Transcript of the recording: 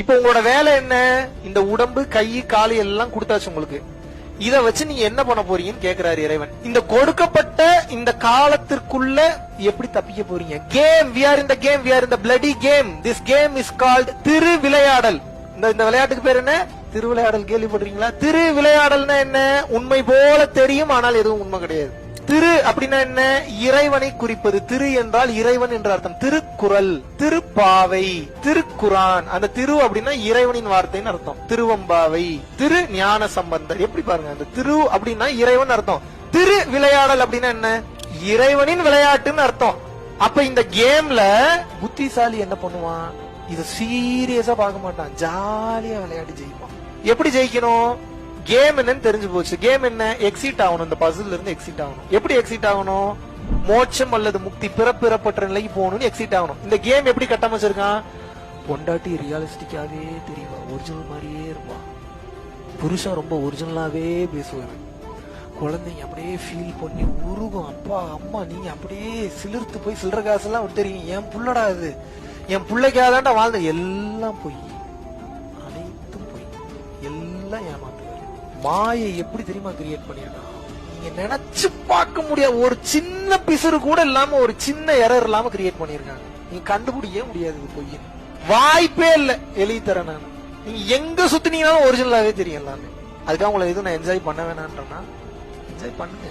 இப்ப உங்களோட வேலை என்ன? இந்த உடம்பு, கை, காலு எல்லாம் கொடுத்தாச்சு உங்களுக்கு. இத வச்சு நீங்க என்ன பண்ண போறீங்கன்னு கேக்குறாரு இறைவன். இந்த கொடுக்கப்பட்ட இந்த காலத்திற்குள்ள எப்படி தப்பிக்க போறீங்க? Game, we are in the game, we are in the bloody game. This game is called திருவிளையாடல். இந்த விளையாட்டுக்கு பேர் என்ன? திருவிளையாடல். கேள்விப்பட்டிருக்கீங்களா? திருவிளையாடல்னா என்ன? உண்மை போல தெரியும், ஆனால் எதுவும் உண்மை கிடையாது. திரு அப்படின்னா என்ன? இறைவனை குறிப்பது. திரு என்றால் இறைவன் என்ற அர்த்தம். திருக்குறள், திருப்பாவை, திருக்குரான். அந்த திரு அப்படின்னா இறைவனின் வார்த்தைன்னு அர்த்தம். திருவம்பாவை, திரு ஞான சம்பந்தர். எப்படி பாருங்க, அந்த திரு அப்படின்னா இறைவன் அர்த்தம். திரு விளையாடல் அப்படின்னா என்ன? இறைவனின் விளையாட்டுன்னு அர்த்தம். அப்ப இந்த கேம்ல புத்திசாலி என்ன பண்ணுவான்? இது சீரியஸா பார்க்க மாட்டான், ஜாலியா விளையாடி ஜெயிப்பான். எப்படி ஜெயிக்கணும்? கேம் என்னன்னு தெரிஞ்சு போச்சு. கேம் என்ன? எக்ஸிட் ஆகணும், இந்த பசில் இருந்து எக்ஸிட் ஆகணும். எப்படி எக்ஸிட் ஆகணும்? மோட்சம் அல்லது முக்தி, பிறப்பிறப்பற்ற நிலைக்கு போகணும்னு எக்ஸிட் ஆகணும். இந்த கேம் எப்படி கட்டமைச்சிருக்கான்? பொண்டாட்டி ரியலிஸ்டிக்காவே தெரியுமா, ஒரிஜினல் மாதிரியே இருப்பான். புருஷன் ரொம்ப ஒரிஜினலாவே பேசுவாரு. குழந்தைங்க அப்படியே ஃபீல் பண்ணி உருகும். அப்பா அம்மா நீங்க அப்படியே சிலிர்த்து போய் சில்லற காசு எல்லாம் தெரியும். என் புள்ளடா இது, என் பிள்ளைக்காதான்டா வாழ்ந்த. எல்லாம் பொய், அனைத்தும் பொய், எல்லாம் ஏமாத்துவாரு. மாயை எப்படி தெரியுமா கிரியேட் பண்ணிருக்கான்? நீங்க நினைச்சு பார்க்க முடியாது. ஒரு சின்ன பிசுறு கூட இல்லாம, ஒரு சின்ன எரர் இல்லாம கிரியேட் பண்ணிருக்காங்க. நீங்க கண்டுபிடிக்கவே முடியாது இது பொய். வாய்ப்பே இல்ல. எழுதி தரேன் நான். நீங்க எங்க சுத்தினீங்கன்னாலும் ஒரிஜினலாவே தெரியும் எல்லாமே. அதுக்காக உங்களை எதுவும் நான் என்ஜாய் பண்ண வேணான்றேன்னா என்ஜாய் பண்ணுங்க.